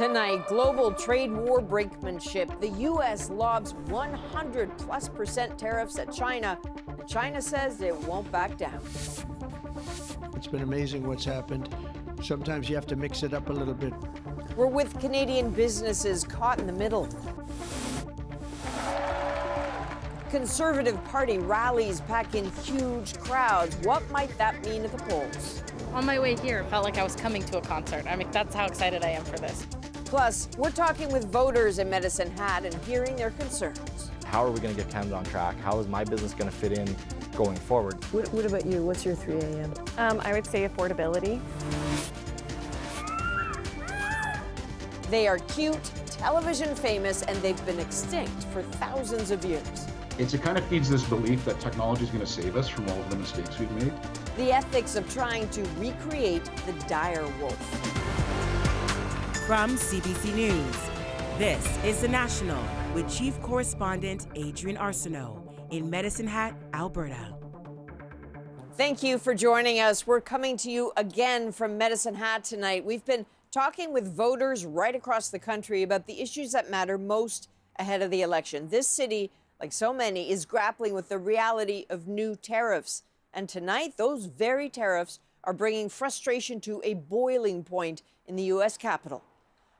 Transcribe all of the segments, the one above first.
Tonight, global trade war brinkmanship. The U.S. lobs 100+% tariffs at China, and China says it won't back down. It's been amazing what's happened. Sometimes you have to mix it up a little bit. We're with Canadian businesses caught in the middle. Conservative Party rallies pack in huge crowds. What might that mean at the polls? On my way here, it felt like I was coming to a concert. I mean, that's how excited I am for this. Plus, we're talking with voters in Medicine Hat and hearing their concerns. How are we going to get Canada on track? How is my business going to fit in going forward? What about you? What's your 3 a.m.? I would say affordability. They are cute, television famous, and they've been extinct for thousands of years. It kind of feeds this belief that technology is going to save us from all of the mistakes we've made. The ethics of trying to recreate the dire wolf. From CBC News, this is The National with Chief Correspondent Adrian Arsenault in Medicine Hat, Alberta. Thank you for joining us. We're coming to you again from Medicine Hat tonight. We've been talking with voters right across the country about the issues that matter most ahead of the election. This city, like so many, is grappling with the reality of new tariffs. And tonight, those very tariffs are bringing frustration to a boiling point in the U.S. Capitol.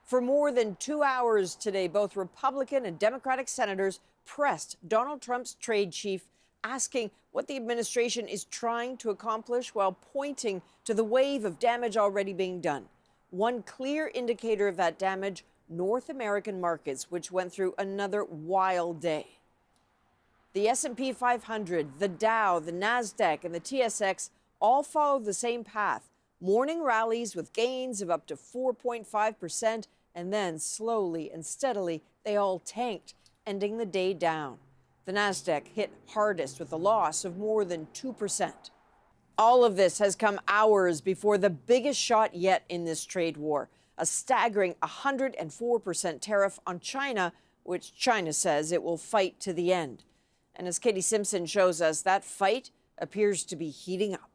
For more than 2 hours today, both Republican and Democratic senators pressed Donald Trump's trade chief, asking what the administration is trying to accomplish while pointing to the wave of damage already being done. One clear indicator of that damage, North American markets, which went through another wild day. The S&P 500, the Dow, the NASDAQ, and the TSX all followed the same path. Morning rallies with gains of up to 4.5%, and then slowly and steadily, they all tanked, ending the day down. The NASDAQ hit hardest with a loss of more than 2%. All of this has come hours before the biggest shot yet in this trade war, a staggering 104% tariff on China, which China says it will fight to the end. And as Katie Simpson shows us, that fight appears to be heating up.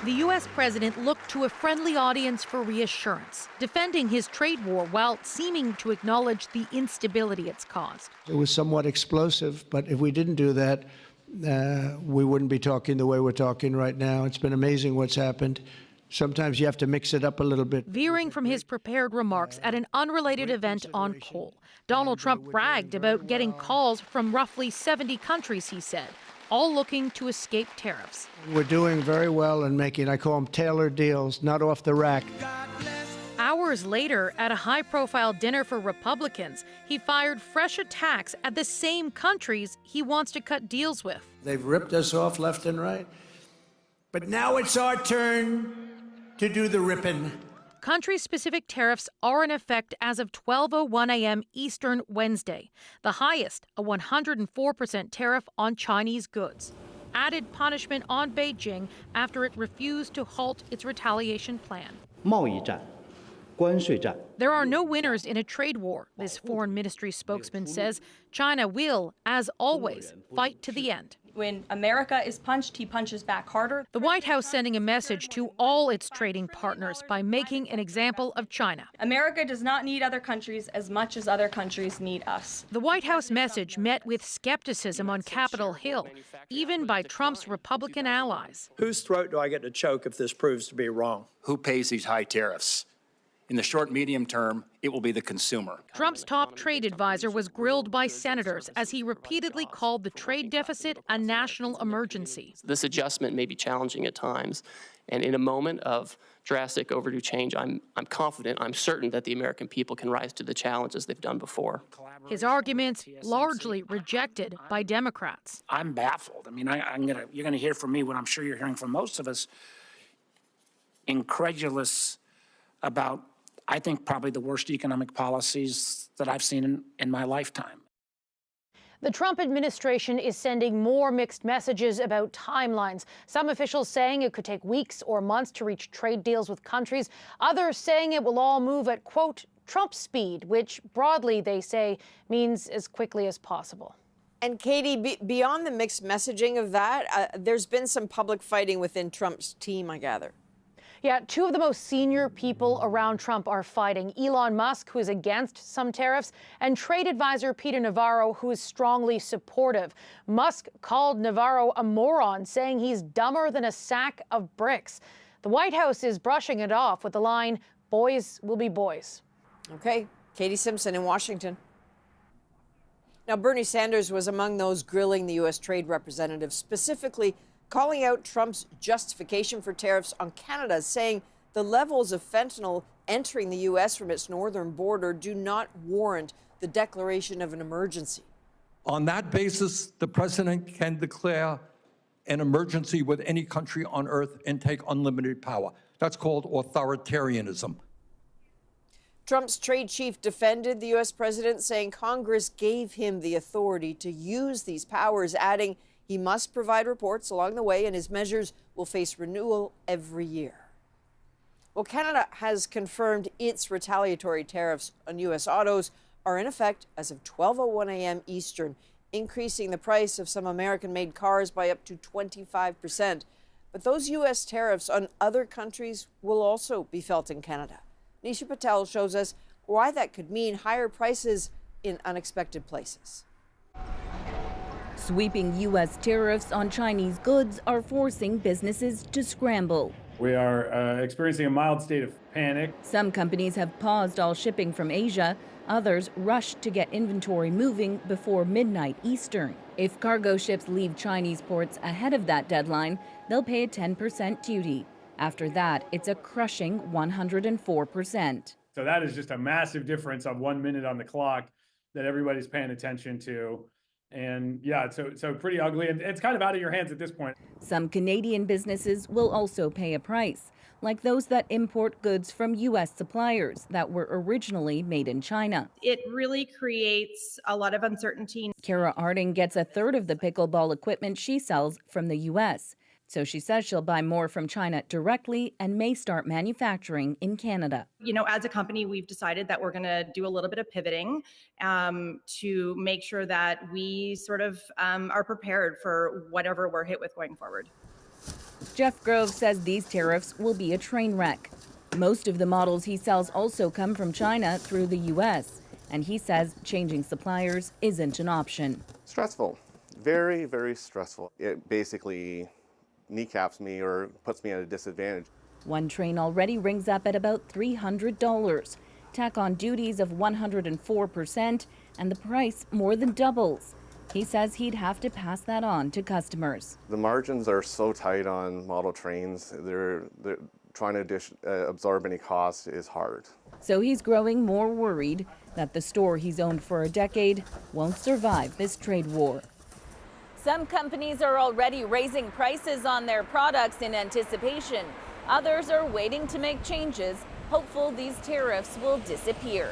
The U.S. president looked to a friendly audience for reassurance, defending his trade war while seeming to acknowledge the instability it's caused. It was somewhat explosive, but if we didn't do that, we wouldn't be talking the way we're talking right now. It's been amazing what's happened. Sometimes you have to mix it up a little bit. Veering from his prepared remarks at an unrelated event on coal, Donald Trump bragged about getting calls from roughly 70 countries, he said, all looking to escape tariffs. We're doing very well in making, I call them tailored deals, not off the rack. Hours later, at a high-profile dinner for Republicans, he fired fresh attacks at the same countries he wants to cut deals with. They've ripped us off left and right, but now it's our turn to do the ripping. Country-specific tariffs are in effect as of 12:01 a.m. Eastern Wednesday, the highest, a 104% tariff on Chinese goods. Added punishment on Beijing after it refused to halt its retaliation plan. 贸易战, 关税战. There are no winners in a trade war, this foreign ministry spokesman says. China will, as always, fight to the end. When America is punched, he punches back harder. The White House sending a message to all its trading partners by making an example of China. America does not need other countries as much as other countries need us. The White House message met with skepticism on Capitol Hill, even by Trump's Republican allies. Whose throat do I get to choke if this proves to be wrong? Who pays these high tariffs? In the short, medium term, it will be the consumer. Trump's top trade advisor was grilled by senators as he repeatedly called the trade deficit a national emergency. This adjustment may be challenging at times, and in a moment of drastic overdue change, I'm confident, I'm certain that the American people can rise to the challenge as they've done before. His arguments largely rejected by Democrats. I'm baffled. I mean, you're gonna hear from me what I'm sure you're hearing from most of us, incredulous about, I think, probably the worst economic policies that I've seen in my lifetime. The Trump administration is sending more mixed messages about timelines. Some officials saying it could take weeks or months to reach trade deals with countries. Others saying it will all move at, quote, Trump speed, which broadly, they say, means as quickly as possible. And Katie, beyond the mixed messaging of that, there's been some public fighting within Trump's team, I gather. Yeah, two of the most senior people around Trump are fighting. Elon Musk, who is against some tariffs, and trade advisor Peter Navarro, who is strongly supportive. Musk called Navarro a moron, saying he's dumber than a sack of bricks. The White House is brushing it off with the line, "Boys will be boys." Okay, Katie Simpson in Washington. Now, Bernie Sanders was among those grilling the U.S. trade representative, specifically calling out Trump's justification for tariffs on Canada, saying the levels of fentanyl entering the U.S. from its northern border do not warrant the declaration of an emergency. On that basis, the president can declare an emergency with any country on earth and take unlimited power. That's called authoritarianism. Trump's trade chief defended the U.S. president, saying Congress gave him the authority to use these powers, adding he must provide reports along the way and his measures will face renewal every year. Well, Canada has confirmed its retaliatory tariffs on U.S. autos are in effect as of 12:01 a.m. Eastern, increasing the price of some American-made cars by up to 25%. But those U.S. tariffs on other countries will also be felt in Canada. Nisha Patel shows us why that could mean higher prices in unexpected places. Sweeping U.S. tariffs on Chinese goods are forcing businesses to scramble. We are experiencing a mild state of panic. Some companies have paused all shipping from Asia. Others rushed to get inventory moving before midnight Eastern. If cargo ships leave Chinese ports ahead of that deadline, they'll pay a 10% duty. After that, it's a crushing 104%. So that is just a massive difference of 1 minute on the clock that everybody's paying attention to. And yeah, so pretty ugly. And it's kind of out of your hands at this point. Some Canadian businesses will also pay a price, like those that import goods from U.S. suppliers that were originally made in China. It really creates a lot of uncertainty. Kara Arding gets a third of the pickleball equipment she sells from the U.S., so she says she'll buy more from China directly and may start manufacturing in Canada. You know, as a company, we've decided that we're going to do a little bit of pivoting to make sure that we sort of are prepared for whatever we're hit with going forward. Jeff Grove says these tariffs will be a train wreck. Most of the models he sells also come from China through the U.S., and he says changing suppliers isn't an option. Stressful. Very, very stressful. It basically kneecaps me or puts me at a disadvantage. One train already rings up at about $300. Tack on duties of 104%, and the price more than doubles. He says he'd have to pass that on to customers. The margins are so tight on model trains. They're trying to absorb any cost is hard. So he's growing more worried that the store he's owned for a decade won't survive this trade war. Some companies are already raising prices on their products in anticipation. Others are waiting to make changes, hopeful these tariffs will disappear.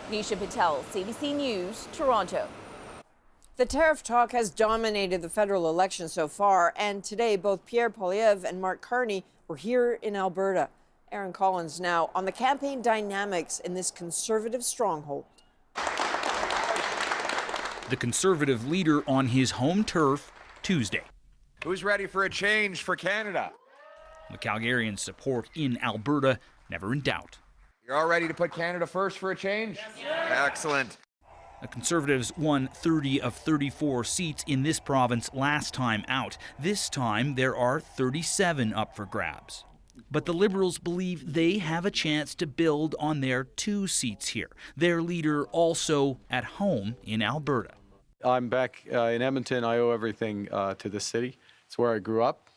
Nisha Patel, CBC News, Toronto. The tariff talk has dominated the federal election so far, and today both Pierre Poilievre and Mark Carney were here in Alberta. Aaron Collins now on the campaign dynamics in this conservative stronghold. The Conservative leader on his home turf Tuesday. Who's ready for a change for Canada? The Calgarian support in Alberta never in doubt. You're all ready to put Canada first for a change? Yes, excellent. The Conservatives won 30 of 34 seats in this province last time out. This time there are 37 up for grabs. But the Liberals believe they have a chance to build on their 2 seats here. Their leader also at home in Alberta. I'm back in Edmonton. I owe everything to this city. It's where I grew up.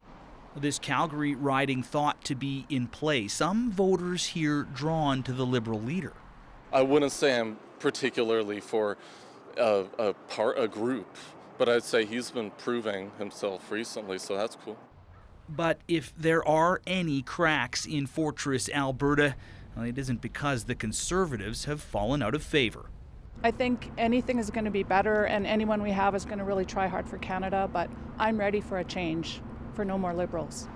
This Calgary riding thought to be in play. Some voters here drawn to the Liberal leader. I wouldn't say I'm particularly for a group, but I'd say he's been proving himself recently, so that's cool. But if there are any cracks in Fortress Alberta, well, it isn't because the Conservatives have fallen out of favor. I think anything is going to be better, and anyone we have is going to really try hard for Canada, but I'm ready for a change, for no more Liberals.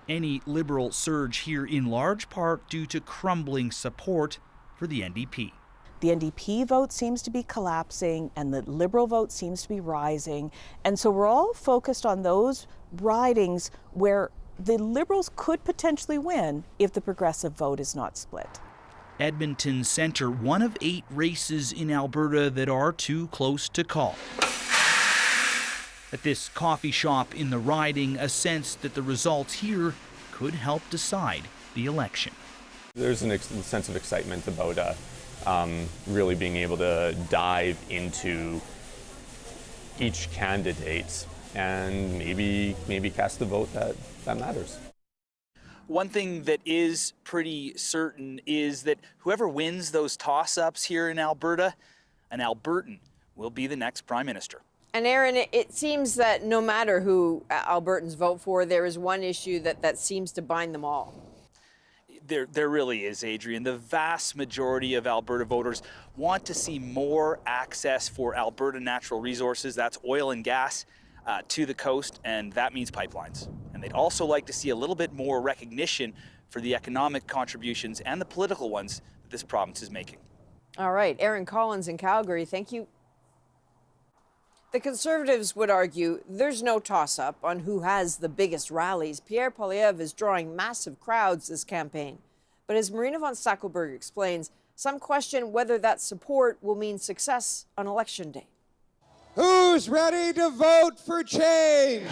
Any Liberal surge here in large part due to crumbling support for the NDP. The NDP vote seems to be collapsing and the Liberal vote seems to be rising. And so we're all focused on those ridings where the Liberals could potentially win if the progressive vote is not split. Edmonton Centre, one of 8 races in Alberta that are too close to call. At this coffee shop in the riding, a sense that the results here could help decide the election. There's a sense of excitement about really being able to dive into each candidate and maybe cast the vote that matters. One thing that is pretty certain is that whoever wins those toss-ups here in Alberta, an Albertan will be the next Prime Minister. And Aaron, it seems that no matter who Albertans vote for, there is one issue that seems to bind them all. There really is, Adrian. The vast majority of Alberta voters want to see more access for Alberta natural resources, that's oil and gas, to the coast, and that means pipelines. And they'd also like to see a little bit more recognition for the economic contributions and the political ones that this province is making. All right, Aaron Collins in Calgary, thank you. The Conservatives would argue there's no toss-up on who has the biggest rallies. Pierre Poilievre is drawing massive crowds this campaign. But as Marina von Stackelberg explains, some question whether that support will mean success on Election Day. Who's ready to vote for change?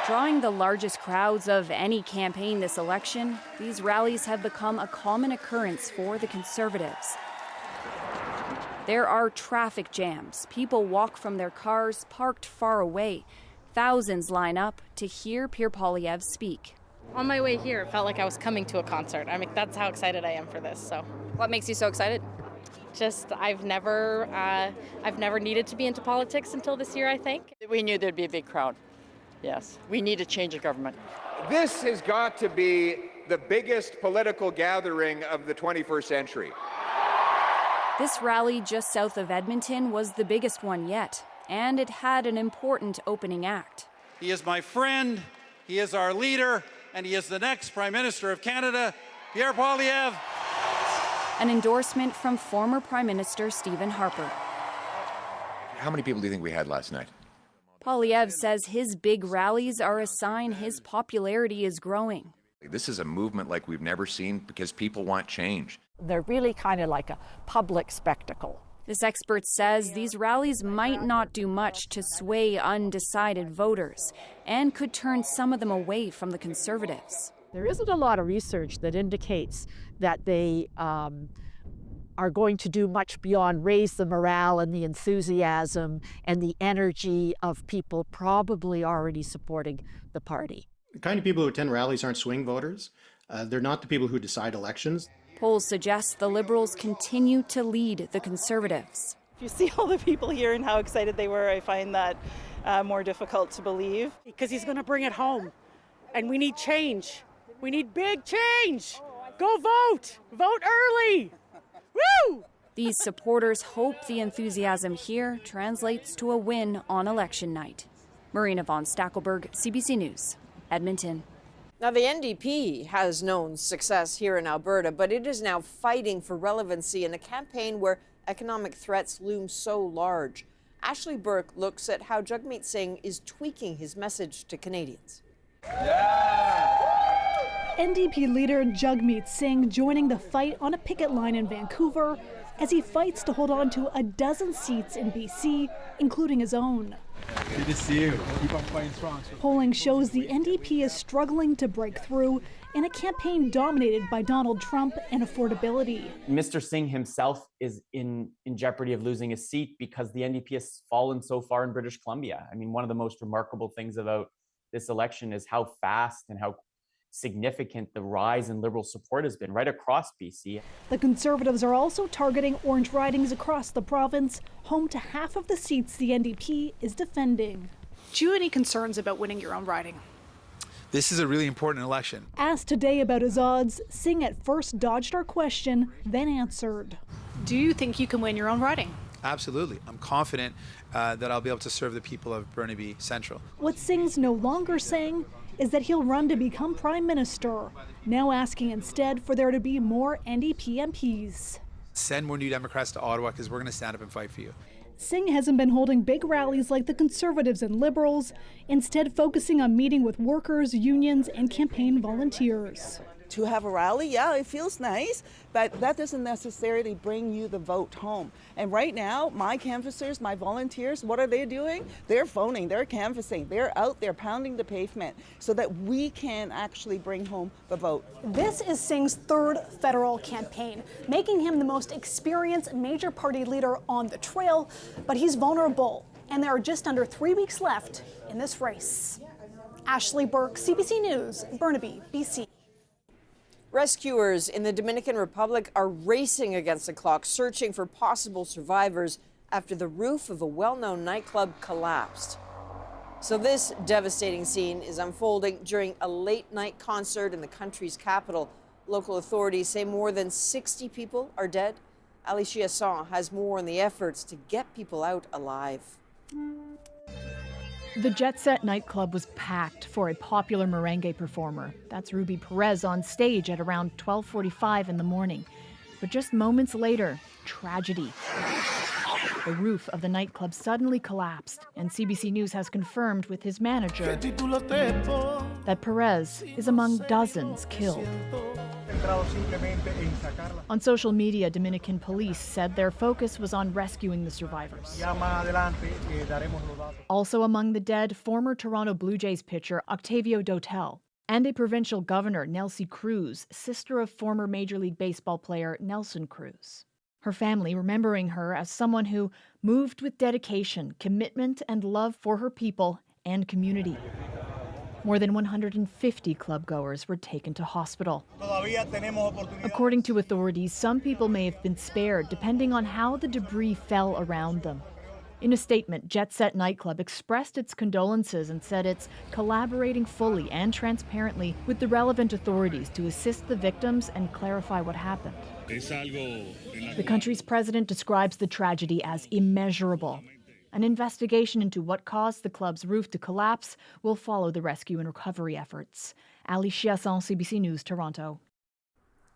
Drawing the largest crowds of any campaign this election, these rallies have become a common occurrence for the Conservatives. There are traffic jams. People walk from their cars parked far away. Thousands line up to hear Pierre Poilievre speak. On my way here, it felt like I was coming to a concert. I mean, that's how excited I am for this. So, what makes you so excited? Just I've never needed to be into politics until this year, I think. We knew there'd be a big crowd. Yes, we need to change the government. This has got to be the biggest political gathering of the 21st century. This rally just south of Edmonton was the biggest one yet, and it had an important opening act. He is my friend, he is our leader, and he is the next Prime Minister of Canada, Pierre Poilievre. An endorsement from former Prime Minister Stephen Harper. How many people do you think we had last night? Poilievre says his big rallies are a sign his popularity is growing. This is a movement like we've never seen because people want change. They're really kind of like a public spectacle. This expert says these rallies might not do much to sway undecided voters and could turn some of them away from the Conservatives. There isn't a lot of research that indicates that they are going to do much beyond raise the morale and the enthusiasm and the energy of people probably already supporting the party. The kind of people who attend rallies aren't swing voters. They're not the people who decide elections. Polls suggest the Liberals continue to lead the Conservatives. If you see all the people here and how excited they were, I find that more difficult to believe. Because he's going to bring it home. And we need change. We need big change. Go vote. Vote early. Woo! These supporters hope the enthusiasm here translates to a win on election night. Marina von Stackelberg, CBC News, Edmonton. Now, the NDP has known success here in Alberta, but it is now fighting for relevancy in a campaign where economic threats loom so large. Ashley Burke looks at how Jagmeet Singh is tweaking his message to Canadians. NDP leader Jagmeet Singh joining the fight on a picket line in Vancouver as he fights to hold on to a dozen seats in BC, including his own. Good to see you. Keep on fighting strong. Polling shows the NDP is struggling to break through in a campaign dominated by Donald Trump and affordability. Mr. Singh himself is in jeopardy of losing his seat because the NDP has fallen so far in British Columbia. I mean, one of the most remarkable things about this election is how fast and how significant the rise in Liberal support has been right across BC. The Conservatives are also targeting orange ridings across the province, home to half of the seats the NDP is defending. Do you have any concerns about winning your own riding? This is a really important election. Asked today about his odds, Singh at first dodged our question, then answered. Do you think you can win your own riding? Absolutely. I'm confident that I'll be able to serve the people of Burnaby Central. What Singh's no longer saying is that he'll run to become Prime Minister, now asking instead for there to be more NDP MPs. Send more New Democrats to Ottawa because we're going to stand up and fight for you. Singh hasn't been holding big rallies like the Conservatives and Liberals, instead focusing on meeting with workers, unions, and campaign volunteers. To have a rally, yeah, it feels nice, but that doesn't necessarily bring you the vote home. And right now, my canvassers, my volunteers, what are they doing? They're phoning, they're canvassing, they're out there pounding the pavement so that we can actually bring home the vote. This is Singh's third federal campaign, making him the most experienced major party leader on the trail, but he's vulnerable, and there are just under 3 weeks left in this race. Ashley Burke, CBC News, Burnaby, BC. Rescuers in the Dominican Republic are racing against the clock, searching for possible survivors after the roof of a well-known nightclub collapsed. So this devastating scene is unfolding during a late-night concert in the country's capital. Local authorities say more than 60 people are dead. Ali Chiasson has more on the efforts to get people out alive. The Jet Set nightclub was packed for a popular merengue performer. That's Ruby Perez on stage at around 12:45 in the morning. But just moments later, tragedy. The roof of the nightclub suddenly collapsed, and CBC News has confirmed with his manager that Perez is among dozens killed. On social media, Dominican police said their focus was on rescuing the survivors. Also among the dead, former Toronto Blue Jays pitcher Octavio Dotel and a provincial governor, Nelsie Cruz, sister of former Major League Baseball player Nelson Cruz. Her family remembering her as someone who moved with dedication, commitment, and love for her people and community. More than 150 clubgoers were taken to hospital. According to authorities, some people may have been spared depending on how the debris fell around them. In a statement, Jet Set nightclub expressed its condolences and said it's collaborating fully and transparently with the relevant authorities to assist the victims and clarify what happened. The country's president describes the tragedy as immeasurable. An investigation into what caused the club's roof to collapse will follow the rescue and recovery efforts. Ali Chiasson, CBC News, Toronto.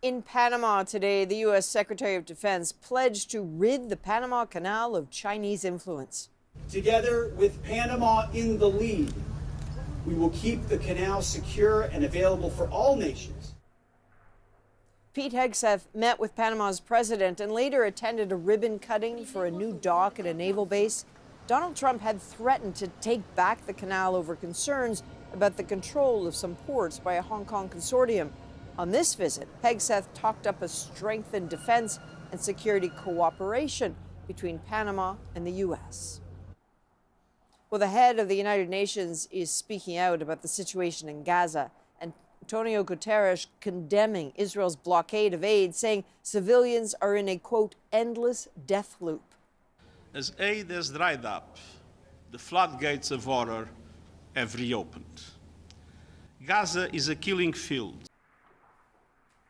In Panama today, the U.S. Secretary of Defense pledged to rid the Panama Canal of Chinese influence. Together with Panama in the lead, we will keep the canal secure and available for all nations. Pete Hegseth met with Panama's president and later attended a ribbon cutting for a new dock at a naval base. Donald Trump had threatened to take back the canal over concerns about the control of some ports by a Hong Kong consortium. On this visit, Hegseth talked up a strengthened defense and security cooperation between Panama and the U.S. Well, the head of the United Nations is speaking out about the situation in Gaza, and Antonio Guterres condemning Israel's blockade of aid, saying civilians are in a, quote, endless death loop. As aid has dried up, the floodgates of horror have reopened. Gaza is a killing field.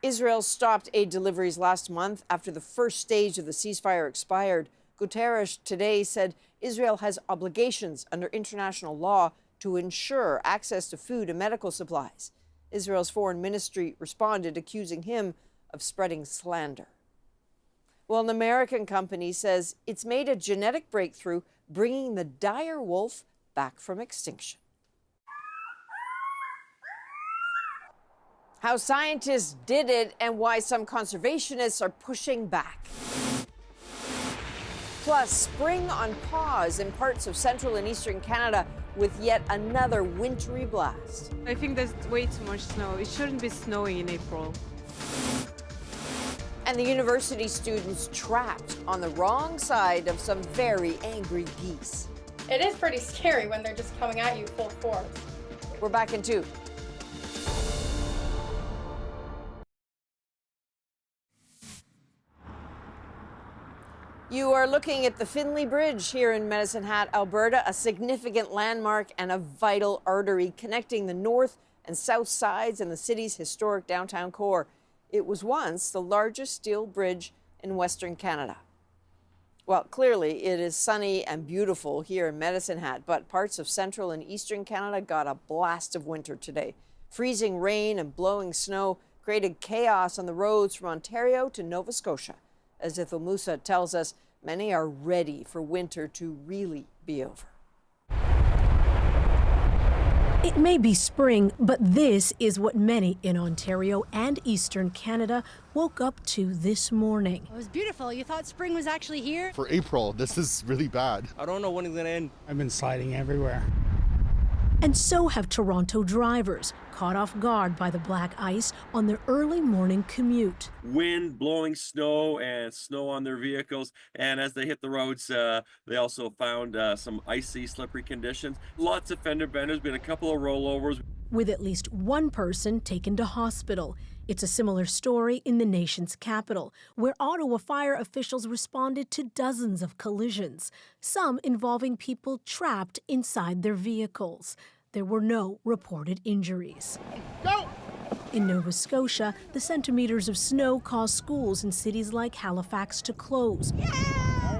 Israel stopped aid deliveries last month after the first stage of the ceasefire expired. Guterres today said Israel has obligations under international law to ensure access to food and medical supplies. Israel's foreign ministry responded, accusing him of spreading slander. Well, an American company says it's made a genetic breakthrough, bringing the dire wolf back from extinction. How scientists did it and why some conservationists are pushing back. Plus, spring on pause in parts of central and eastern Canada with yet another wintry blast. I think there's way too much snow. It shouldn't be snowing in April. And the university students trapped on the wrong side of some very angry geese. It is pretty scary when they're just coming at you full force. We're back in 2. You are looking at the Finley Bridge here in Medicine Hat, Alberta, a significant landmark and a vital artery connecting the north and south sides in the city's historic downtown core. It was once the largest steel bridge in Western Canada. Well, clearly it is sunny and beautiful here in Medicine Hat, but parts of central and eastern Canada got a blast of winter today. Freezing rain and blowing snow created chaos on the roads from Ontario to Nova Scotia. As Ithil Musa tells us, Many are ready for winter to really be over. It may be spring, but this is what many in Ontario and Eastern Canada woke up to this morning. It was beautiful. You thought spring was actually here? For April, this is really bad. I don't know when it's going to end. I've been sliding everywhere. And so have Toronto drivers, caught off guard by the black ice on their early morning commute. Wind, blowing snow, and snow on their vehicles. And as they hit the roads, they also found some icy, slippery conditions. Lots of fender benders, been a couple of rollovers. With at least one person taken to hospital. It's a similar story in the nation's capital, where Ottawa fire officials responded to dozens of collisions, some involving people trapped inside their vehicles. There were no reported injuries. Go! In Nova Scotia, the centimeters of snow caused schools in cities like Halifax to close,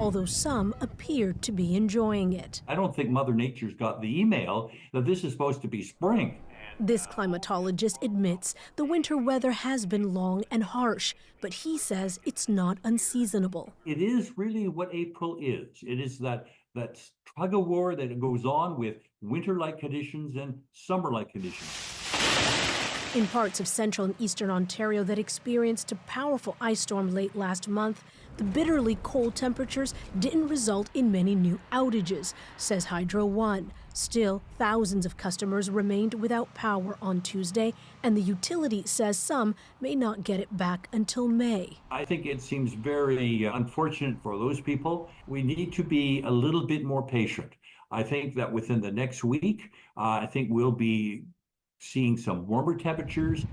although some appeared to be enjoying it. I don't think Mother Nature's got the email that this is supposed to be spring. This climatologist admits the winter weather has been long and harsh, but he says it's not unseasonable. It is really what April is. It is that tug of war that goes on with winter-like conditions and summer-like conditions. In parts of central and eastern Ontario that experienced a powerful ice storm late last month, the bitterly cold temperatures didn't result in many new outages, says Hydro One. Still, thousands of customers remained without power on Tuesday, and the utility says some may not get it back until May. I think it seems very unfortunate for those people. We need to be a little bit more patient. I think that within the next week, I think we'll be seeing some warmer temperatures.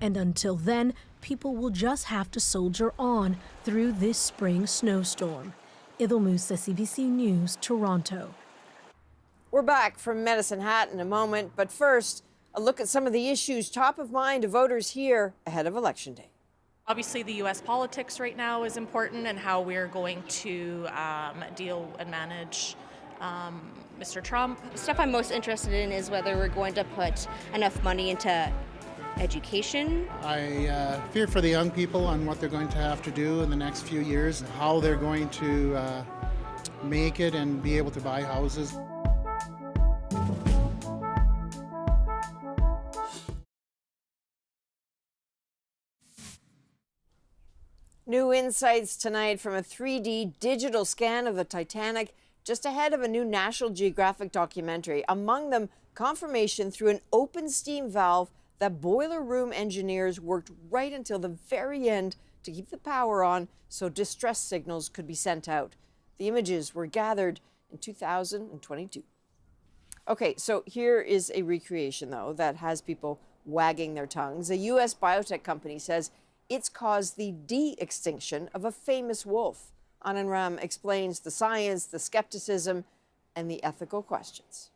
And until then, people will just have to soldier on through this spring snowstorm. Idil Musa, CBC News, Toronto. We're back from Medicine Hat in a moment, but first, a look at some of the issues top of mind to voters here ahead of Election Day. Obviously, the U.S. politics right now is important, and how we're going to deal and manage Mr. Trump. The stuff I'm most interested in is whether we're going to put enough money into education. I fear for the young people on what they're going to have to do in the next few years, how they're going to make it and be able to buy houses. New insights tonight from a 3D digital scan of the Titanic just ahead of a new National Geographic documentary. Among them, confirmation through an open steam valve that boiler room engineers worked right until the very end to keep the power on so distress signals could be sent out. The images were gathered in 2022. Okay, so here is a recreation, though, that has people wagging their tongues. A U.S. biotech company says it's caused the de-extinction of a famous wolf. Anand Ram explains the science, the skepticism, and the ethical questions.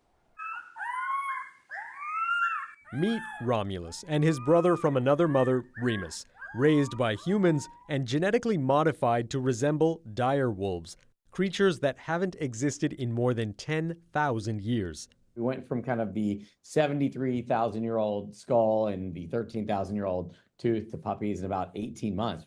Meet Romulus and his brother from another mother, Remus, raised by humans and genetically modified to resemble dire wolves, creatures that haven't existed in more than 10,000 years. We went from kind of the 73,000-year-old skull and the 13,000-year-old tooth to puppies in about 18 months.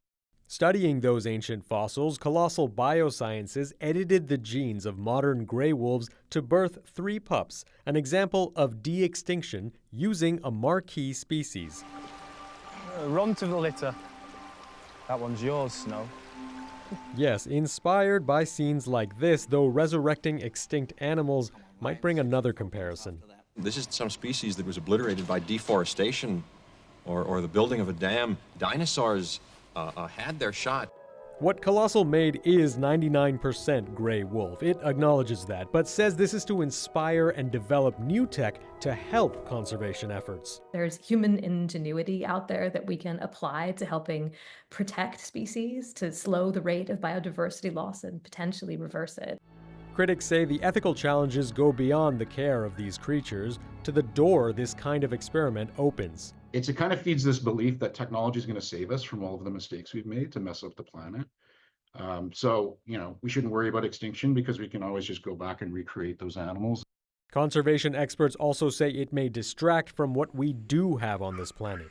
Studying those ancient fossils, Colossal Biosciences edited the genes of modern gray wolves to birth 3 pups, an example of de-extinction using a marquee species. Run to the litter. That one's yours, Snow. Yes, inspired by scenes like this, though resurrecting extinct animals might bring another comparison. This is some species that was obliterated by deforestation or the building of a dam. Dinosaurs had their shot. What Colossal made is 99% gray wolf. It acknowledges that, but says this is to inspire and develop new tech to help conservation efforts. There's human ingenuity out there that we can apply to helping protect species, to slow the rate of biodiversity loss and potentially reverse it. Critics say the ethical challenges go beyond the care of these creatures to the door this kind of experiment opens. It kind of feeds this belief that technology is going to save us from all of the mistakes we've made to mess up the planet. So, we shouldn't worry about extinction because we can always just go back and recreate those animals. Conservation experts also say it may distract from what we do have on this planet.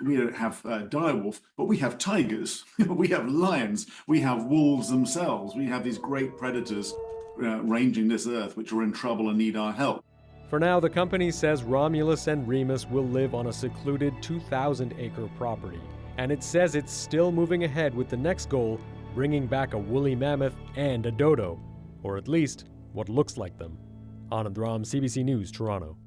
We don't have direwolf, but we have tigers, we have lions, we have wolves themselves. We have these great predators ranging this earth, which are in trouble and need our help. For now, the company says Romulus and Remus will live on a secluded 2,000-acre property. And it says it's still moving ahead with the next goal, bringing back a woolly mammoth and a dodo, or at least what looks like them. Anand Ram, CBC News, Toronto.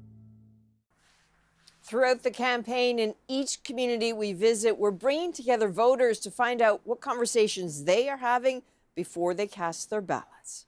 Throughout the campaign, in each community we visit, we're bringing together voters to find out what conversations they are having before they cast their ballots.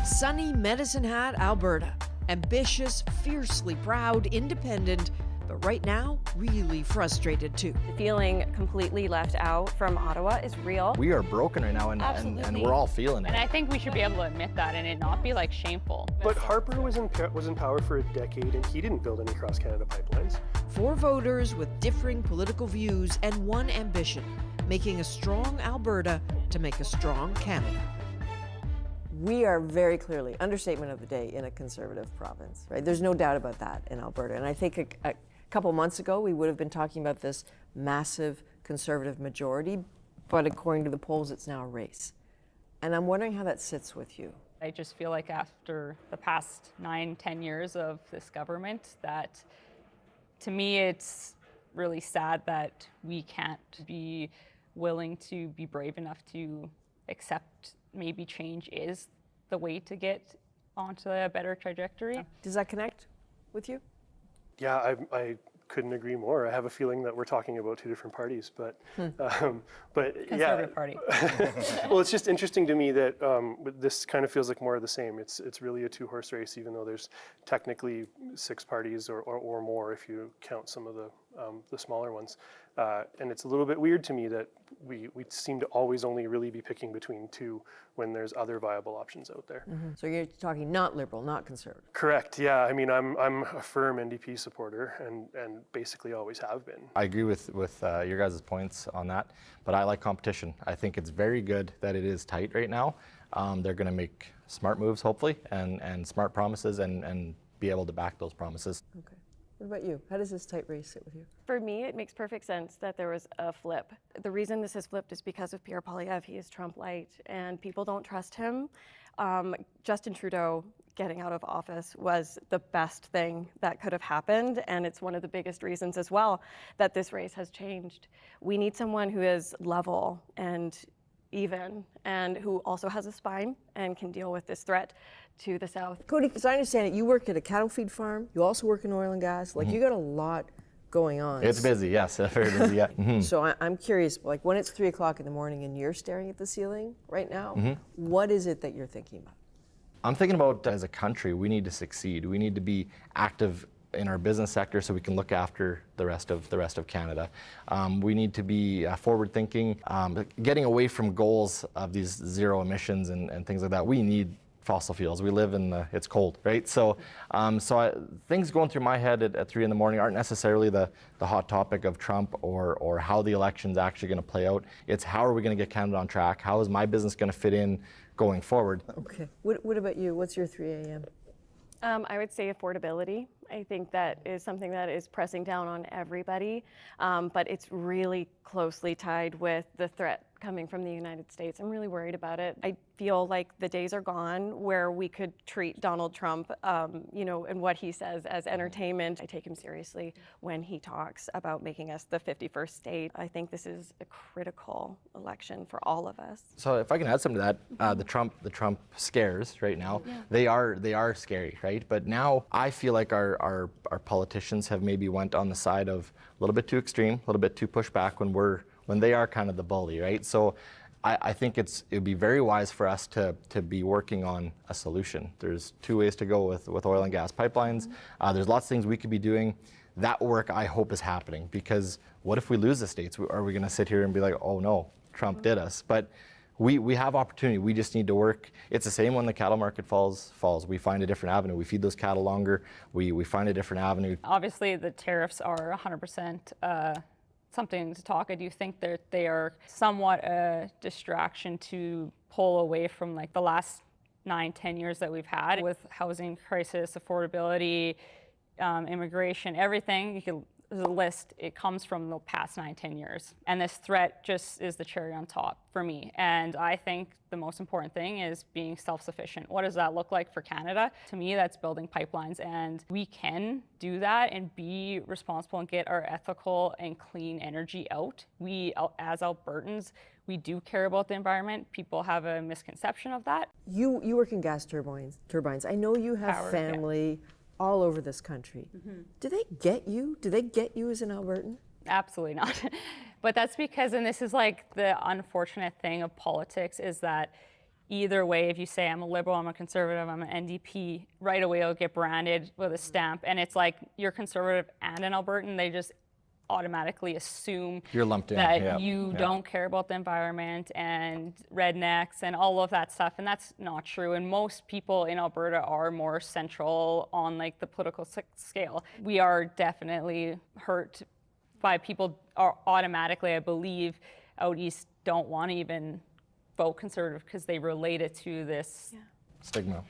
Sunny Medicine Hat, Alberta. Ambitious, fiercely proud, independent, but right now, really frustrated too. Feeling completely left out from Ottawa is real. We are broken right now, and we're all feeling it. And I think we should be able to admit that and it not be like shameful. But Harper was in power for a decade and he didn't build any cross-Canada pipelines. 4 voters with differing political views and one ambition, making a strong Alberta to make a strong Canada. We are very clearly, understatement of the day, in a conservative province, right? There's no doubt about that in Alberta. And I think a couple months ago, we would have been talking about this massive conservative majority, but according to the polls, it's now a race. And I'm wondering how that sits with you. I just feel like after the past 9-10 years of this government that, to me, it's really sad that we can't be willing to be brave enough to accept maybe change is the way to get onto a better trajectory. Does that connect with you? Yeah, I couldn't agree more. I have a feeling that we're talking about 2 different parties, but Conservative Party. Well, it's just interesting to me that this kind of feels like more of the same. It's really a 2-horse race, even though there's technically 6 parties or more if you count some of the smaller ones. And it's a little bit weird to me that we seem to always only really be picking between 2 when there's other viable options out there. So you're talking not Liberal, not Conservative. Correct, yeah. I mean, I'm a firm NDP supporter and basically always have been. I agree with your guys' points on that, but I like competition. I think it's very good that it is tight right now. They're going to make smart moves, hopefully, and smart promises and be able to back those promises. Okay. What about you? How does this tight race sit with you? For me, it makes perfect sense that there was a flip. The reason this has flipped is because of Pierre Poilievre. He is Trump light, and people don't trust him. Justin Trudeau getting out of office was the best thing that could have happened, and it's one of the biggest reasons as well that this race has changed. We need someone who is level and even, and who also has a spine and can deal with this threat to the south. Cody, as I understand it, you work at a cattle feed farm. You also work in oil and gas. Like, you got a lot going on. It's busy, yes, very busy, yeah. So I'm curious, like when it's 3 o'clock in the morning and you're staring at the ceiling right now, what is it that you're thinking about? I'm thinking about, as a country, we need to succeed. We need to be active in our business sector so we can look after the rest of Canada. We need to be forward-thinking, getting away from goals of these zero emissions and things like that. We need fossil fuels. We live in it's cold, right? So, things going through my head at 3 in the morning aren't necessarily the hot topic of Trump or how the election's actually going to play out. It's how are we going to get Canada on track? How is my business going to fit in going forward? Okay. What about you? What's your 3 a.m.? I would say affordability. I think that is something that is pressing down on everybody, but it's really closely tied with the threat coming from the United States. I'm really worried about it. I feel like the days are gone where we could treat Donald Trump, and what he says as entertainment. I take him seriously when he talks about making us the 51st state. I think this is a critical election for all of us. So if I can add something to that, the Trump scares right now, they are scary, right? But now I feel like our politicians have maybe went on the side of a little bit too extreme, a little bit too push back when they are kind of the bully, right? So I think it would be very wise for us to be working on a solution. There's 2 ways to go with oil and gas pipelines. There's lots of things we could be doing. That work, I hope, is happening, because what if we lose the states? Are we going to sit here and be like, oh no, Trump did us? But we have opportunity. We just need to work. It's the same when the cattle market falls. We find a different avenue. We feed those cattle longer. We find a different avenue. Obviously, the tariffs are 100% something to talk. I do think that they are somewhat a distraction to pull away from like the last 9-10 years that we've had with housing crisis, affordability, immigration, everything. You can list, it comes from the past 9-10 years. And this threat just is the cherry on top for me. And I think the most important thing is being self-sufficient. What does that look like for Canada? To me, that's building pipelines. And we can do that and be responsible and get our ethical and clean energy out. We, as Albertans, we do care about the environment. People have a misconception of that. You work in gas turbines. I know you have family all over this country. Do they get you? Do they get you as an Albertan? Absolutely not. But that's because, and this is like the unfortunate thing of politics, is that either way, if you say I'm a liberal, I'm a conservative, I'm an NDP, right away it'll get branded with a stamp. And it's like you're conservative and an Albertan, they just automatically assume you're lumped in, that you don't care about the environment and rednecks and all of that stuff, and that's not true. And most people in Alberta are more central on like the political scale. We are definitely hurt by people are automatically, I believe, out east don't want to even vote conservative because they relate it to this stigma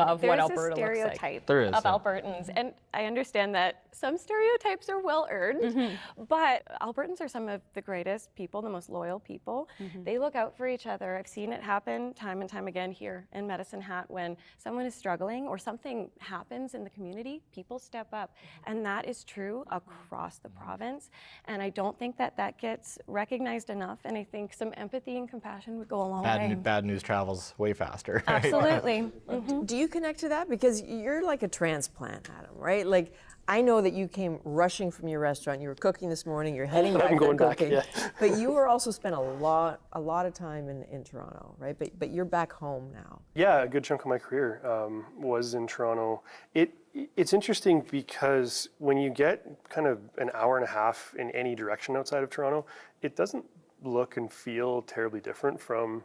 of what Alberta looks like. There's a stereotype There is, of Albertans, and I understand that some stereotypes are well earned, but Albertans are some of the greatest people, the most loyal people. They look out for each other. I've seen it happen time and time again here in Medicine Hat. When someone is struggling or something happens in the community, people step up, and that is true across the province. And I don't think that that gets recognized enough, and I think some empathy and compassion would go a long way. Bad news travels way faster. Right? Absolutely. Do you connect to that? Because you're like a transplant, Adam, right? Like, I know that you came rushing from your restaurant. You were cooking this morning. You're heading back. I'm going to back. cooking. Yeah. But you were also spent a lot of time in Toronto, right? But you're back home now. Yeah, a good chunk of my career was in Toronto. It's interesting because when you get kind of an hour and a half in any direction outside of Toronto, it doesn't look and feel terribly different from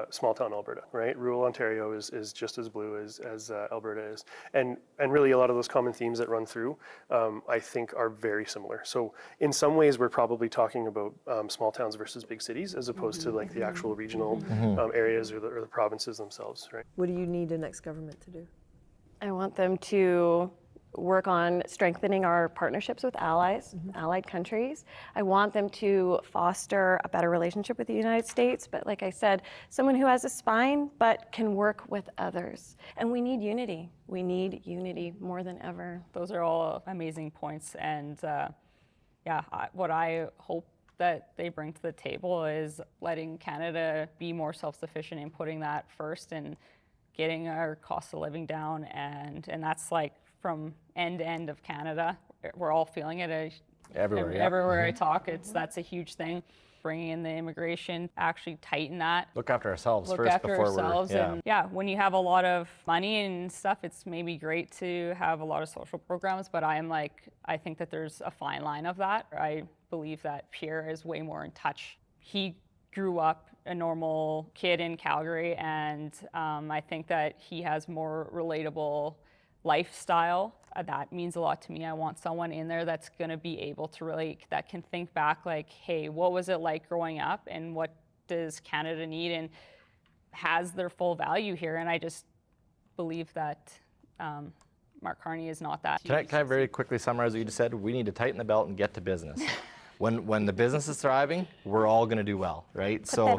small town Alberta, right? Rural Ontario is just as blue as Alberta is. And really a lot of those common themes that run through, I think are very similar. So in some ways we're probably talking about small towns versus big cities as opposed to like the actual regional areas or the provinces themselves, right? What do you need the next government to do? I want them to work on strengthening our partnerships with allies, allied countries. I want them to foster a better relationship with the United States, but like I said, someone who has a spine but can work with others. And we need unity. We need unity more than ever. Those are all amazing points, and what I hope that they bring to the table is letting Canada be more self-sufficient and putting that first and getting our cost of living down, and that's like from end to end of Canada. We're all feeling it. Everywhere I talk, that's a huge thing. Bringing in the immigration, actually tighten that. Look after ourselves Look first after before ourselves. we're... And when you have a lot of money and stuff, it's maybe great to have a lot of social programs, but I think that there's a fine line of that. I believe that Pierre is way more in touch. He grew up a normal kid in Calgary, and I think that he has more relatable lifestyle. That means a lot to me. I want someone in there that's going to be able to relate, that can think back like, hey, what was it like growing up and what does Canada need, and has their full value here. And I just believe that Mark Carney is not that. Can I very quickly summarize what you just said? We need to tighten the belt and get to business. When the business is thriving, we're all going to do well, right? So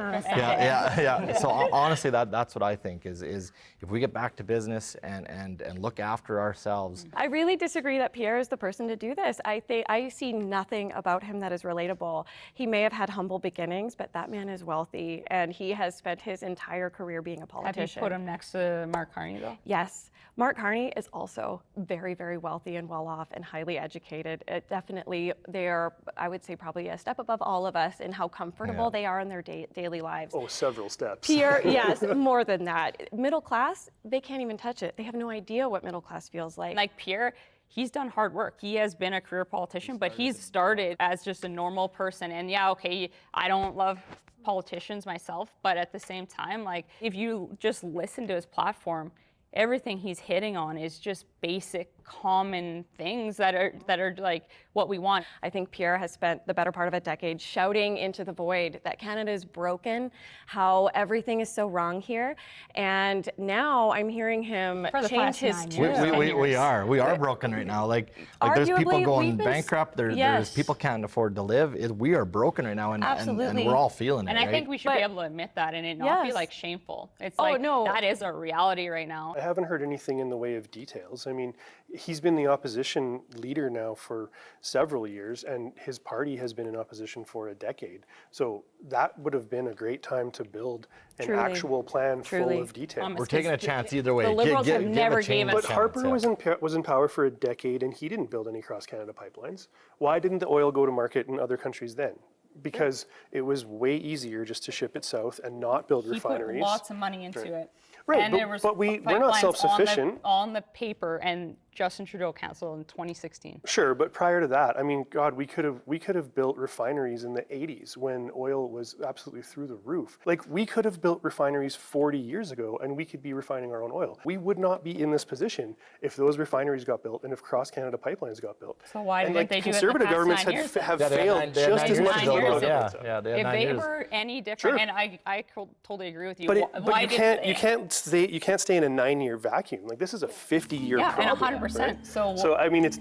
So honestly, that's what I think is if we get back to business and look after ourselves. I really disagree that Pierre is the person to do this. I see nothing about him that is relatable. He may have had humble beginnings, but that man is wealthy, and he has spent his entire career being a politician. Have you put him next to Mark Carney, though? Yes. Mark Carney is also very, very wealthy and well off and highly educated. They are, I would say, probably a step above all of us in how comfortable they are in their daily lives. Oh, several steps. Pierre, yes, more than that. Middle class, they can't even touch it. They have no idea what middle class feels like. Like Pierre, he's done hard work. He has been a career politician, but he's started as just a normal person. And I don't love politicians myself, but at the same time, if you just listen to his platform, everything he's hitting on is just basic common things that are like what we want. I think Pierre has spent the better part of a decade shouting into the void that Canada is broken, how everything is so wrong here. And now I'm hearing him change his tune. We are broken right now. Like there's people going bankrupt. There's people can't afford to live. We are broken right now, and we're all feeling it. And I think we should be able to admit that and it not be like shameful. It's like that is our reality right now. I haven't heard anything in the way of details. I mean, he's been the opposition leader now for several years, and his party has been in opposition for a decade. So that would have been a great time to build an actual plan full of detail. We're taking a chance either way. The Liberals have never given us. But Harper was in power for a decade, and he didn't build any cross-Canada pipelines. Why didn't the oil go to market in other countries then? Because it was way easier just to ship it south and not build refineries. He put lots of money into it. Right, and but we're not self-sufficient. On the paper, and Justin Trudeau canceled in 2016. Sure, but prior to that, I mean, God, we could have built refineries in the 80s when oil was absolutely through the roof. Like, we could have built refineries 40 years ago, and we could be refining our own oil. We would not be in this position if those refineries got built and if cross-Canada pipelines got built. So why didn't they do it conservative governments have failed just as much as liberal governments have. If they were any different, and I totally agree with you. But you can't stay in a 9-year vacuum. Like, this is a 50-year problem. And 100%. Right? So I mean, it's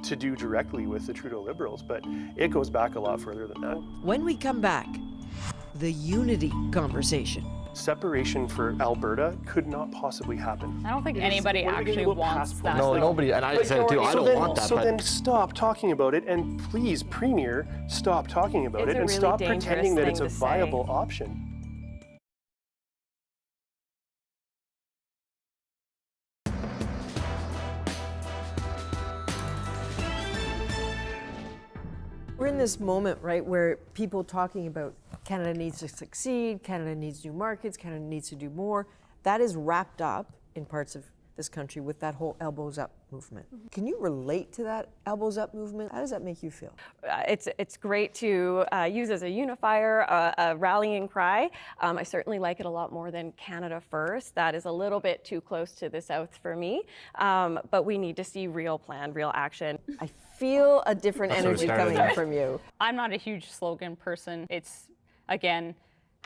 to do directly with the Trudeau Liberals, but it goes back a lot further than that. When we come back, the unity conversation. Separation for Alberta could not possibly happen. I don't think anybody actually wants that. No, nobody, and I said it too, I don't want that. So then stop talking about it, and please, Premier, stop talking about it, and stop pretending that it's a viable option. We're in this moment, right, where people talking about Canada needs to succeed, Canada needs new markets, Canada needs to do more. That is wrapped up in parts of this country with that whole elbows up movement. Can you relate to that elbows up movement? How does that make you feel? It's great to use as a unifier, a rallying cry. I certainly like it a lot more than Canada First. That is a little bit too close to the South for me. But we need to see real plan, real action. I feel a different energy coming from you. I'm not a huge slogan person. It's, again,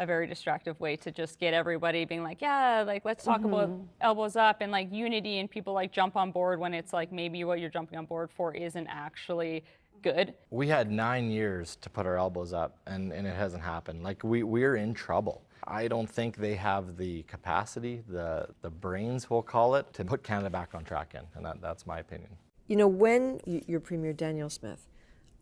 a very distractive way to just get everybody being like, yeah, like, let's talk about elbows up and like unity, and people like jump on board when it's like maybe what you're jumping on board for isn't actually good. We had 9 years to put our elbows up, and it hasn't happened. Like, we're in trouble. I don't think they have the capacity, the brains, we'll call it, to put Canada back on track in, and that's my opinion. You know, when your Premier Danielle Smith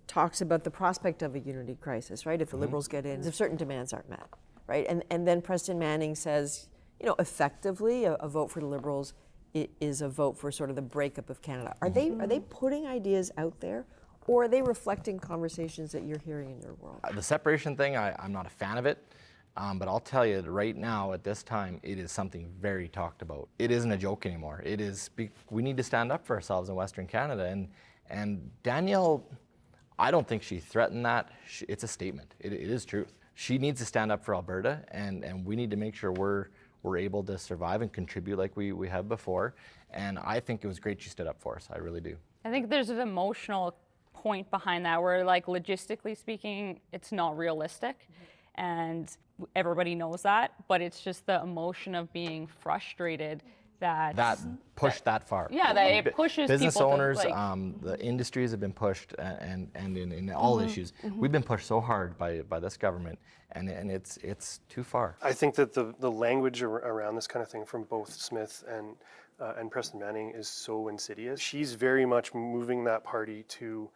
talks about the prospect of a unity crisis, right? If the Liberals get in, if certain demands aren't met, right? And then Preston Manning says, you know, effectively a vote for the Liberals is a vote for sort of the breakup of Canada. Are they putting ideas out there, or are they reflecting conversations that you're hearing in your world? The separation thing, I'm not a fan of it. But I'll tell you right now, at this time, it is something very talked about. It isn't a joke anymore. It is. We need to stand up for ourselves in Western Canada. And Danielle, I don't think she threatened that. It's a statement. It is truth. She needs to stand up for Alberta, and we need to make sure we're able to survive and contribute like we have before. And I think it was great she stood up for us. I really do. I think there's an emotional point behind that where, like, logistically speaking, it's not realistic. And everybody knows that, but it's just the emotion of being frustrated that pushed that far. Yeah, that it pushes business people owners, to, like, the industries have been pushed, and in all issues, we've been pushed so hard by this government, and it's too far. I think that the language around this kind of thing from both Smith and Preston Manning is so insidious. She's very much moving that party to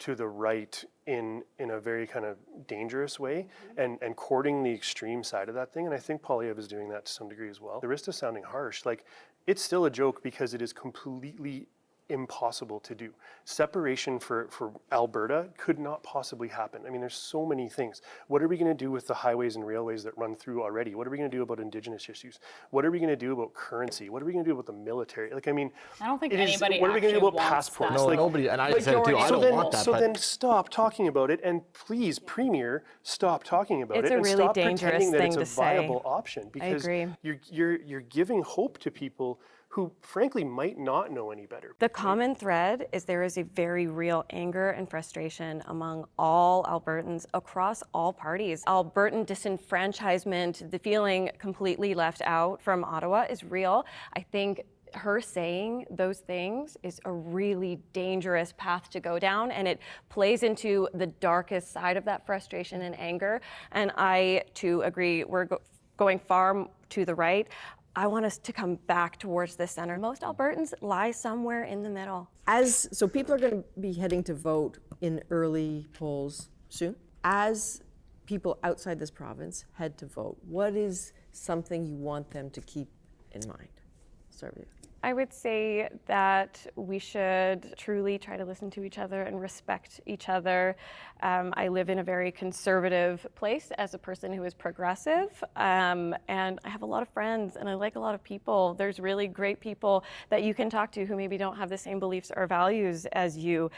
the right in a very kind of dangerous way, and courting the extreme side of that thing. And I think Poilievre is doing that to some degree as well. The risk of sounding harsh, like, it's still a joke because it is completely impossible to do. Separation for Alberta could not possibly happen. I mean, there's so many things. What are we going to do with the highways and railways that run through already? What are we going to do about Indigenous issues? What are we going to do about currency? What are we going to do about the military? Like, I mean, I don't think anybody. What are we going to do about wants passports? No, like, nobody. And I said it too. I don't want that. So then stop talking about it, and please, Premier, stop talking about it, It's a and really stop dangerous pretending that thing it's a to say. viable option, because agree. you're giving hope to people who frankly might not know any better. The common thread is there is a very real anger and frustration among all Albertans across all parties. Albertan disenfranchisement, the feeling completely left out from Ottawa is real. I think her saying those things is a really dangerous path to go down, and it plays into the darkest side of that frustration and anger. And I, too, agree. We're going far to the right. I want us to come back towards the center. Most Albertans lie somewhere in the middle. So people are going to be heading to vote in early polls soon. As people outside this province head to vote, what is something you want them to keep in mind? Start with you. I would say that we should truly try to listen to each other and respect each other. I live in a very conservative place as a person who is progressive, and I have a lot of friends and I like a lot of people. There's really great people that you can talk to who maybe don't have the same beliefs or values as you.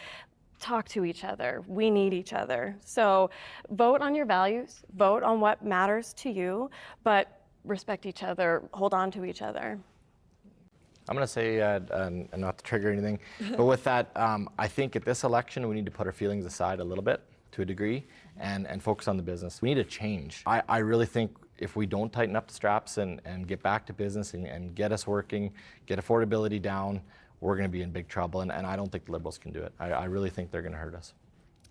Talk to each other. We need each other. So vote on your values, vote on what matters to you, but respect each other, hold on to each other. I'm going to say, and not to trigger anything, but with that, I think at this election, we need to put our feelings aside a little bit, to a degree, and focus on the business. We need a change. I really think if we don't tighten up the straps and get back to business and get us working, get affordability down, we're going to be in big trouble, and I don't think the Liberals can do it. I really think they're going to hurt us.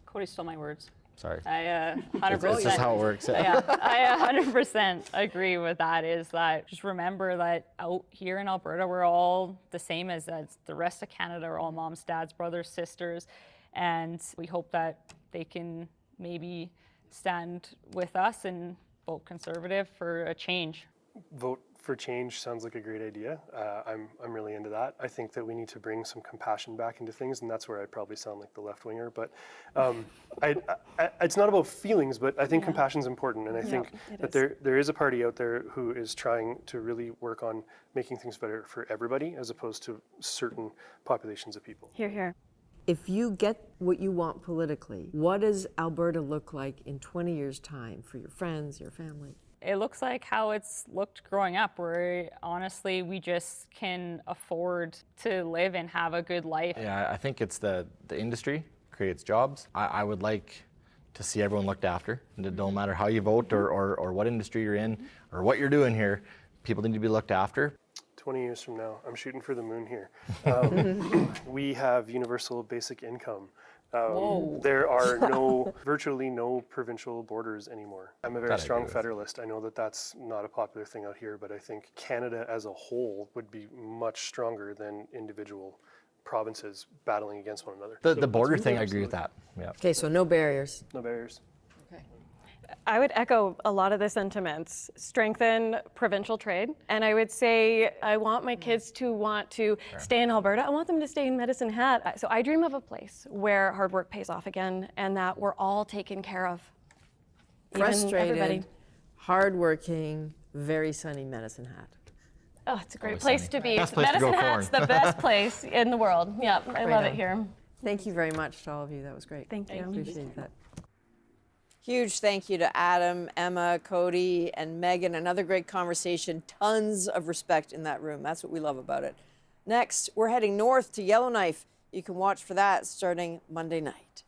Cody stole my words. Sorry. I 100%. It's just how it works. Yeah, I 100% agree with that. Is that just remember that out here in Alberta, we're all the same as the rest of Canada. We're all moms, dads, brothers, sisters, and we hope that they can maybe stand with us and vote Conservative for a change. Vote for change sounds like a great idea. I'm really into that. I think that we need to bring some compassion back into things, and that's where I probably sound like the left winger. But it's not about feelings, but I think compassion's important, and I think that there is a party out there who is trying to really work on making things better for everybody, as opposed to certain populations of people. Hear, hear. If you get what you want politically, what does Alberta look like in 20 years' time for your friends, your family? It looks like how it's looked growing up, where honestly we just can afford to live and have a good life. Yeah, I think it's the industry creates jobs. I would like to see everyone looked after. No matter how you vote or what industry you're in or what you're doing here, people need to be looked after. 20 years from now, I'm shooting for the moon here. We have universal basic income. There are virtually no provincial borders anymore. I'm a very strong federalist. I know that that's not a popular thing out here, but I think Canada as a whole would be much stronger than individual provinces battling against one another. The border thing, I agree with that. Yeah. Okay, so no barriers. No barriers. I would echo a lot of the sentiments. Strengthen provincial trade. And I would say I want my kids to want to stay in Alberta. I want them to stay in Medicine Hat. So I dream of a place where hard work pays off again and that we're all taken care of. Frustrated, hardworking, very sunny Medicine Hat. Oh, it's a great place to be. Medicine Hat's the best place in the world. Yeah, I love it here. Than's very much to all of you. That was great. Thank you. Appreciate that. Huge thank you to Adam, Emma, Cody, and Megan. Another great conversation. Tons of respect in that room. That's what we love about it. Next, we're heading north to Yellowknife. You can watch for that starting Monday night.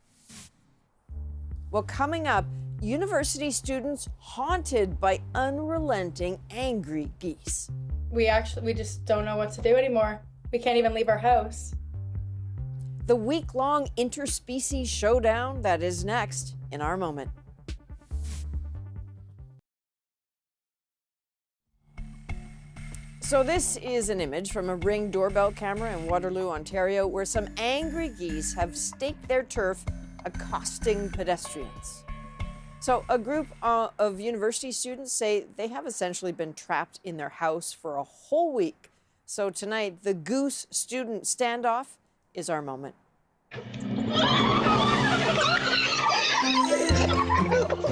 Well, coming up, university students haunted by unrelenting, angry geese. We just don't know what to do anymore. We can't even leave our house. The week-long interspecies showdown, that is next in our moment. So this is an image from a Ring doorbell camera in Waterloo, Ontario, where some angry geese have staked their turf, accosting pedestrians. So a group of university students say they have essentially been trapped in their house for a whole week. So tonight, the goose student standoff is our moment.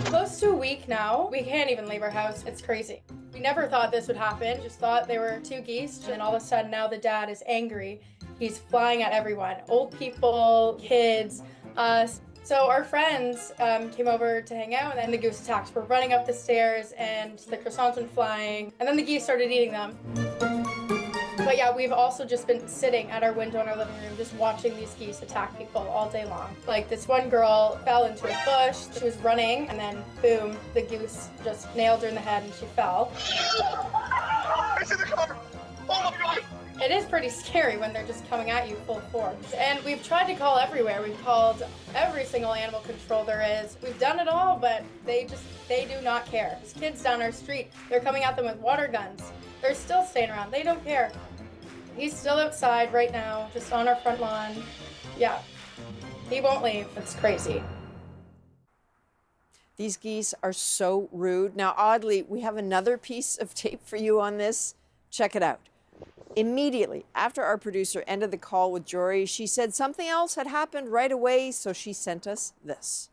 Close to a week now. We can't even leave our house. It's crazy. We never thought this would happen. Just thought they were two geese. And then all of a sudden now the dad is angry. He's flying at everyone. Old people, kids, us. So our friends came over to hang out, and then the goose attacks. We're running up the stairs and the croissants went flying. And then the geese started eating them. But yeah, we've also just been sitting at our window in our living room just watching these geese attack people all day long. Like this one girl fell into a bush, she was running, and then boom, the goose just nailed her in the head and she fell. It's in the car! Oh my God! It is pretty scary when they're just coming at you full force. And we've tried to call everywhere. We've called every single animal control there is. We've done it all, but they do not care. There's kids down our street, they're coming at them with water guns. They're still staying around, they don't care. He's still outside right now, just on our front lawn. Yeah, he won't leave, it's crazy. These geese are so rude. Now, oddly, we have another piece of tape for you on this. Check it out. Immediately after our producer ended the call with Jory, she said something else had happened right away, so she sent us this.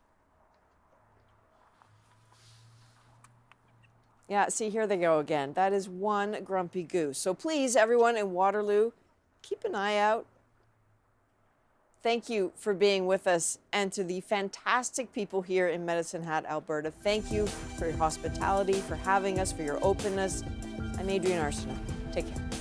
Yeah, see, here they go again. That is one grumpy goose. So please, everyone in Waterloo, keep an eye out. Thank you for being with us, and to the fantastic people here in Medicine Hat, Alberta. Thank you for your hospitality, for having us, for your openness. I'm Adrienne Arsenault. Take care.